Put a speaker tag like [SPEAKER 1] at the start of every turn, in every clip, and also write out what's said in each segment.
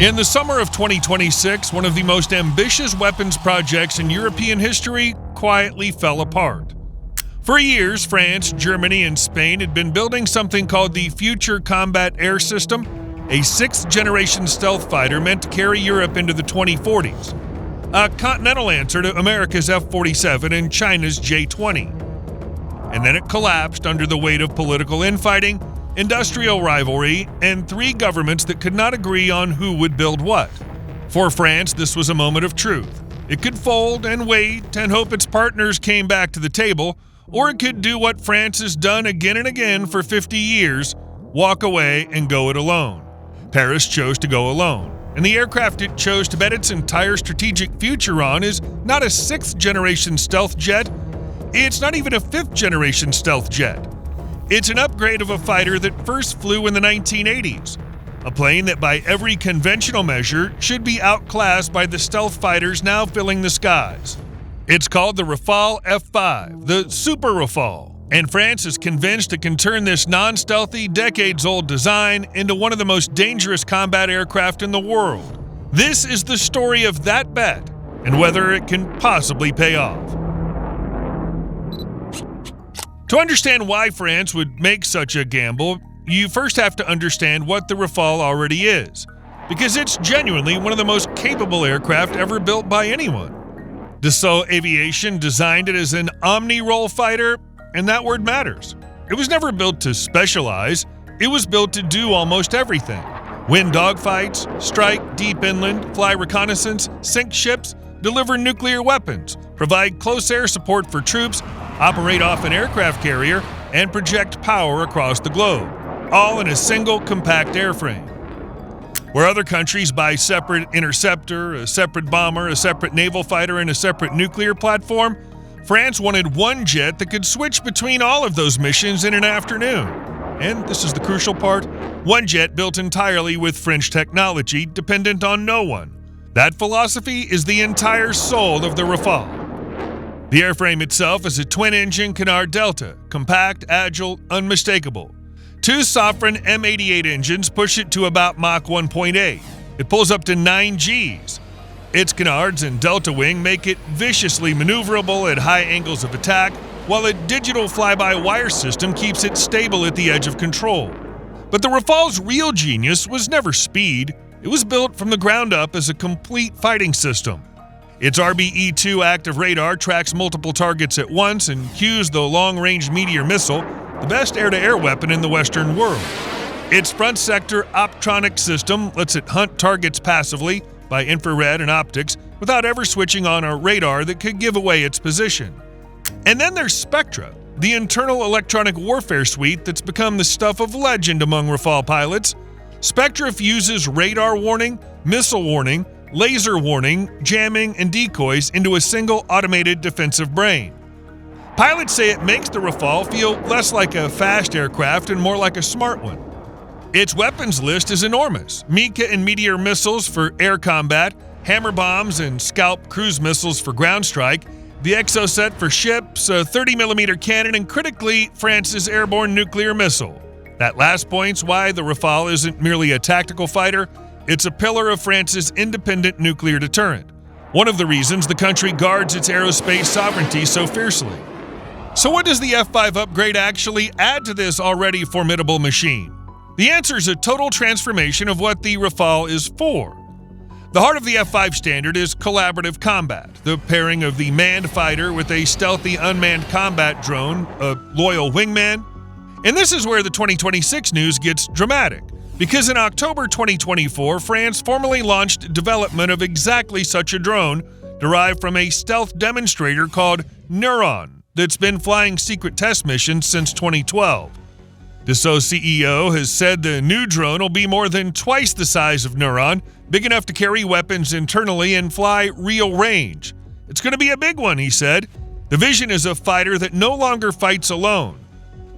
[SPEAKER 1] In the summer of 2026, one of the most ambitious weapons projects in European history quietly fell apart. For years, France, Germany, and Spain had been building something called the Future Combat Air System, a sixth-generation stealth fighter meant to carry Europe into the 2040s, a continental answer to America's F-47 and China's J-20. And then it collapsed under the weight of political infighting, industrial rivalry, and three governments that could not agree on who would build what. For France, this was a moment of truth. It could fold and wait and hope its partners came back to the table, or it could do what France has done again and again for 50 years, walk away and go it alone. Paris chose to go alone, and the aircraft it chose to bet its entire strategic future on is not a sixth-generation stealth jet, it's not even a fifth-generation stealth jet. It's an upgrade of a fighter that first flew in the 1980s, a plane that by every conventional measure should be outclassed by the stealth fighters now filling the skies. It's called the Rafale F5, the Super Rafale, and France is convinced it can turn this non-stealthy, decades-old design into one of the most dangerous combat aircraft in the world. This is the story of that bet and whether it can possibly pay off. To understand why France would make such a gamble, you first have to understand what the Rafale already is, because it's genuinely one of the most capable aircraft ever built by anyone. Dassault Aviation designed it as an omni-role fighter, and that word matters. It was never built to specialize, it was built to do almost everything. Win dogfights, strike deep inland, fly reconnaissance, sink ships, deliver nuclear weapons, provide close air support for troops, operate off an aircraft carrier, and project power across the globe, all in a single compact airframe. Where other countries buy separate interceptor, a separate bomber, a separate naval fighter, and a separate nuclear platform, France wanted one jet that could switch between all of those missions in an afternoon. And this is the crucial part, one jet built entirely with French technology, dependent on no one. That philosophy is the entire soul of the Rafale. The airframe itself is a twin-engine Canard Delta, compact, agile, unmistakable. Two Safran M88 engines push it to about Mach 1.8. It pulls up to 9 Gs. Its canards and delta wing make it viciously maneuverable at high angles of attack, while a digital fly-by-wire system keeps it stable at the edge of control. But the Rafale's real genius was never speed. It was built from the ground up as a complete fighting system. Its RBE-2 active radar tracks multiple targets at once and cues the long-range Meteor missile, the best air-to-air weapon in the Western world. Its front sector optronic system lets it hunt targets passively by infrared and optics without ever switching on a radar that could give away its position. And then there's Spectra, the internal electronic warfare suite that's become the stuff of legend among Rafale pilots. Spectra fuses radar warning, missile warning, laser warning, jamming, and decoys into a single automated defensive brain. Pilots say it makes the Rafale feel less like a fast aircraft and more like a smart one. Its weapons list is enormous. Mika and Meteor missiles for air combat, hammer bombs and Scalp cruise missiles for ground strike, the Exocet for ships, a 30mm cannon, and critically, France's airborne nuclear missile. That last point's why the Rafale isn't merely a tactical fighter, it's a pillar of France's independent nuclear deterrent. One of the reasons the country guards its aerospace sovereignty so fiercely. So what does the F5 upgrade actually add to this already formidable machine? The answer is a total transformation of what the Rafale is for. The heart of the F5 standard is collaborative combat, the pairing of the manned fighter with a stealthy unmanned combat drone, a loyal wingman. And this is where the 2026 news gets dramatic, because in October 2024, France formally launched development of exactly such a drone derived from a stealth demonstrator called Neuron that's been flying secret test missions since 2012. Dassault CEO has said the new drone will be more than twice the size of Neuron, big enough to carry weapons internally and fly real range. It's going to be a big one, he said. The vision is a fighter that no longer fights alone.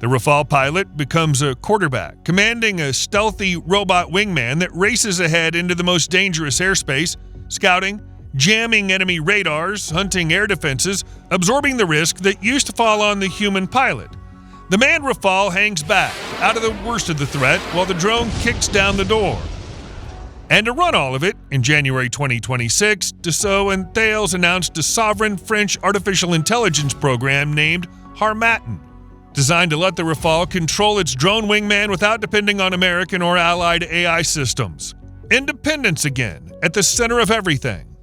[SPEAKER 1] The Rafale pilot becomes a quarterback, commanding a stealthy robot wingman that races ahead into the most dangerous airspace, scouting, jamming enemy radars, hunting air defenses, absorbing the risk that used to fall on the human pilot. The manned Rafale hangs back, out of the worst of the threat, while the drone kicks down the door. And to run all of it, in January 2026, Dassault and Thales announced a sovereign French artificial intelligence program named Harmattan, designed to let the Rafale control its drone wingman without depending on American or allied AI systems. Independence again, at the center of everything.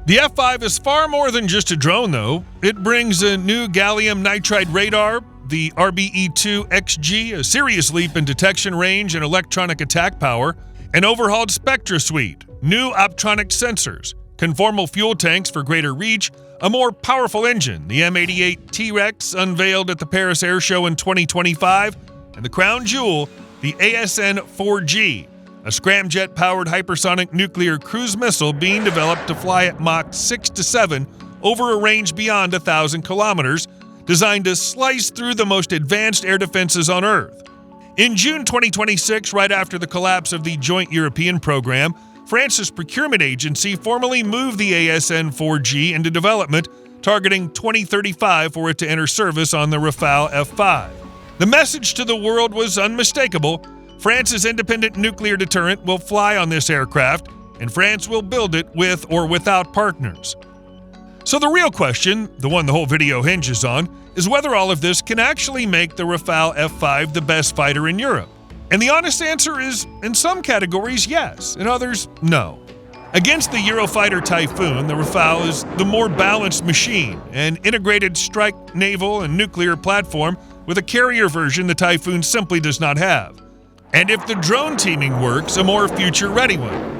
[SPEAKER 1] The F5 is far more than just a drone, though. It brings a new gallium nitride radar, the RBE-2XG, a serious leap in detection range and electronic attack power, an overhauled Spectra suite, new optronic sensors, conformal fuel tanks for greater reach, a more powerful engine, the M88 T-Rex unveiled at the Paris Air Show in 2025, and the crown jewel, the ASN-4G, a scramjet-powered hypersonic nuclear cruise missile being developed to fly at Mach 6 to 7 over a range beyond 1,000 kilometers, designed to slice through the most advanced air defenses on Earth. In June 2026, right after the collapse of the Joint European Program, France's procurement agency formally moved the ASN-4G into development, targeting 2035 for it to enter service on the Rafale F5. The message to the world was unmistakable. France's independent nuclear deterrent will fly on this aircraft, and France will build it with or without partners. So the real question, the one the whole video hinges on, is whether all of this can actually make the Rafale F5 the best fighter in Europe. And the honest answer is, in some categories, yes, in others, no. Against the Eurofighter Typhoon, the Rafale is the more balanced machine, an integrated strike naval and nuclear platform with a carrier version the Typhoon simply does not have. And if the drone teaming works, a more future-ready one.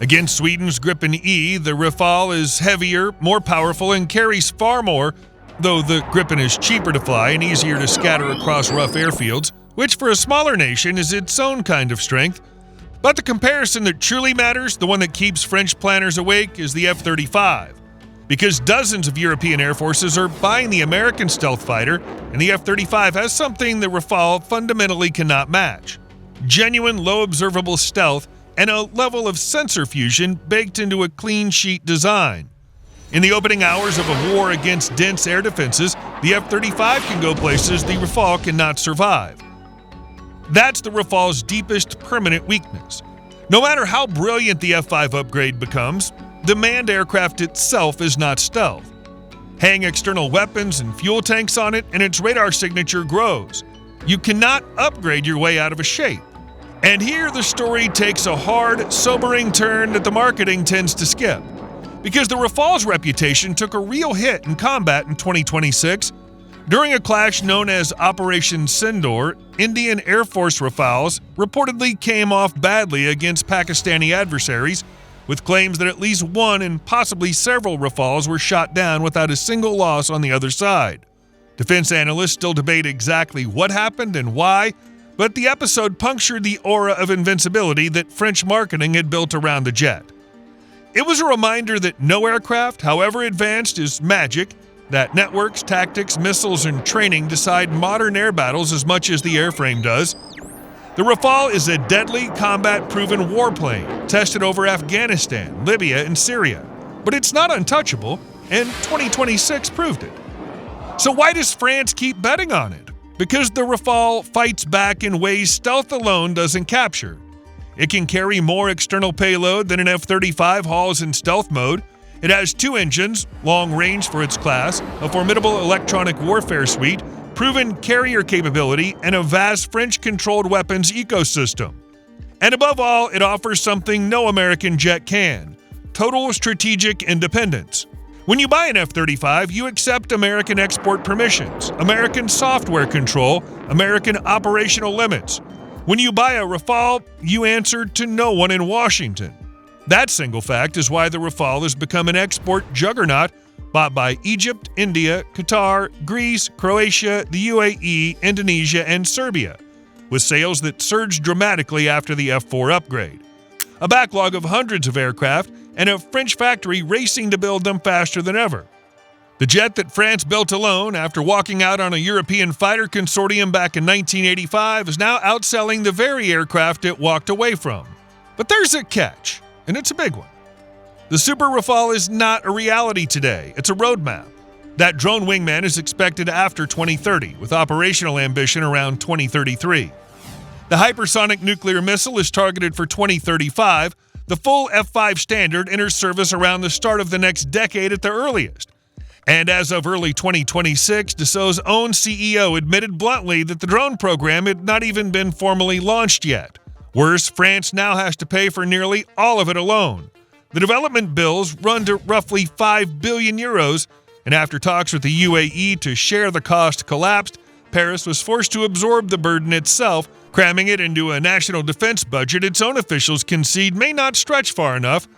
[SPEAKER 1] Against Sweden's Gripen E, the Rafale is heavier, more powerful, and carries far more, though the Gripen is cheaper to fly and easier to scatter across rough airfields, which for a smaller nation is its own kind of strength. But the comparison that truly matters, the one that keeps French planners awake, is the F-35. Because dozens of European air forces are buying the American stealth fighter, and the F-35 has something the Rafale fundamentally cannot match. Genuine low observable stealth and a level of sensor fusion baked into a clean sheet design. In the opening hours of a war against dense air defenses, the F-35 can go places the Rafale cannot survive. That's the Rafale's deepest permanent weakness. No matter how brilliant the F-5 upgrade becomes, the manned aircraft itself is not stealth. Hang external weapons and fuel tanks on it, and its radar signature grows. You cannot upgrade your way out of a shape. And here the story takes a hard, sobering turn that the marketing tends to skip. Because the Rafale's reputation took a real hit in combat in 2026. During a clash known as Operation Sindoor, Indian Air Force Rafales reportedly came off badly against Pakistani adversaries, with claims that at least one and possibly several Rafales were shot down without a single loss on the other side. Defense analysts still debate exactly what happened and why, but the episode punctured the aura of invincibility that French marketing had built around the jet. It was a reminder that no aircraft, however advanced, is magic, that networks, tactics, missiles, and training decide modern air battles as much as the airframe does. The Rafale is a deadly, combat-proven warplane, tested over Afghanistan, Libya, and Syria. But it's not untouchable, and 2026 proved it. So why does France keep betting on it? Because the Rafale fights back in ways stealth alone doesn't capture. It can carry more external payload than an F-35 hauls in stealth mode. It has 2 engines, long range for its class, a formidable electronic warfare suite, proven carrier capability, and a vast French-controlled weapons ecosystem. And above all, it offers something no American jet can: total strategic independence. When you buy an F-35, you accept American export permissions, American software control, American operational limits. When you buy a Rafale, you answer to no one in Washington. That single fact is why the Rafale has become an export juggernaut, bought by Egypt, India, Qatar, Greece, Croatia, the UAE, Indonesia, and Serbia, with sales that surged dramatically after the F4 upgrade. A backlog of hundreds of aircraft, and a French factory racing to build them faster than ever. The jet that France built alone after walking out on a European fighter consortium back in 1985 is now outselling the very aircraft it walked away from. But there's a catch, and it's a big one. The Super Rafale is not a reality today, it's a roadmap. That drone wingman is expected after 2030, with operational ambition around 2033. The hypersonic nuclear missile is targeted for 2035. The full F5 standard enters service around the start of the next decade at the earliest. And as of early 2026, Dassault's own CEO admitted bluntly that the drone program had not even been formally launched yet. Worse, France now has to pay for nearly all of it alone. The development bills run to roughly 5 billion euros, and after talks with the UAE to share the cost collapsed, Paris was forced to absorb the burden itself, cramming it into a national defense budget its own officials concede may not stretch far enough.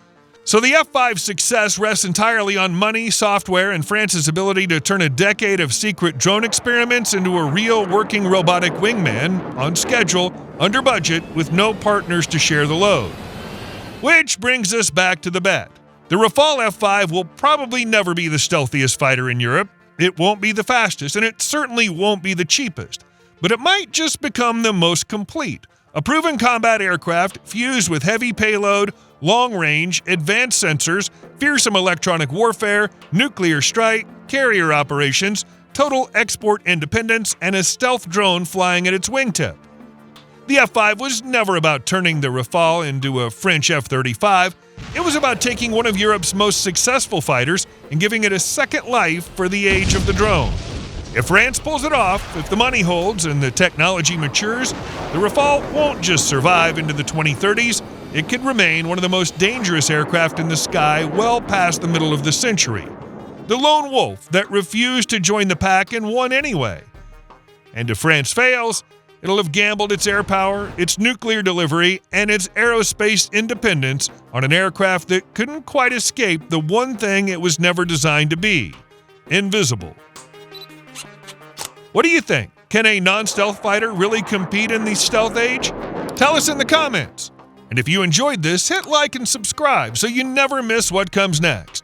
[SPEAKER 1] So the F5's success rests entirely on money, software, and France's ability to turn a decade of secret drone experiments into a real working robotic wingman, on schedule, under budget, with no partners to share the load. Which brings us back to the bet. The Rafale F5 will probably never be the stealthiest fighter in Europe. It won't be the fastest, and it certainly won't be the cheapest. But it might just become the most complete. A proven combat aircraft fused with heavy payload, long range, advanced sensors, fearsome electronic warfare, nuclear strike, carrier operations, total export independence, and a stealth drone flying at its wingtip. The F5 was never about turning the Rafale into a French F-35. It was about taking one of Europe's most successful fighters and giving it a second life for the age of the drone. If France pulls it off, if the money holds and the technology matures, the Rafale won't just survive into the 2030s, it could remain one of the most dangerous aircraft in the sky well past the middle of the century. The lone wolf that refused to join the pack and won anyway. And if France fails, it'll have gambled its air power, its nuclear delivery, and its aerospace independence on an aircraft that couldn't quite escape the one thing it was never designed to be: invisible. What do you think? Can a non-stealth fighter really compete in the stealth age? Tell us in the comments. And if you enjoyed this, hit like and subscribe so you never miss what comes next.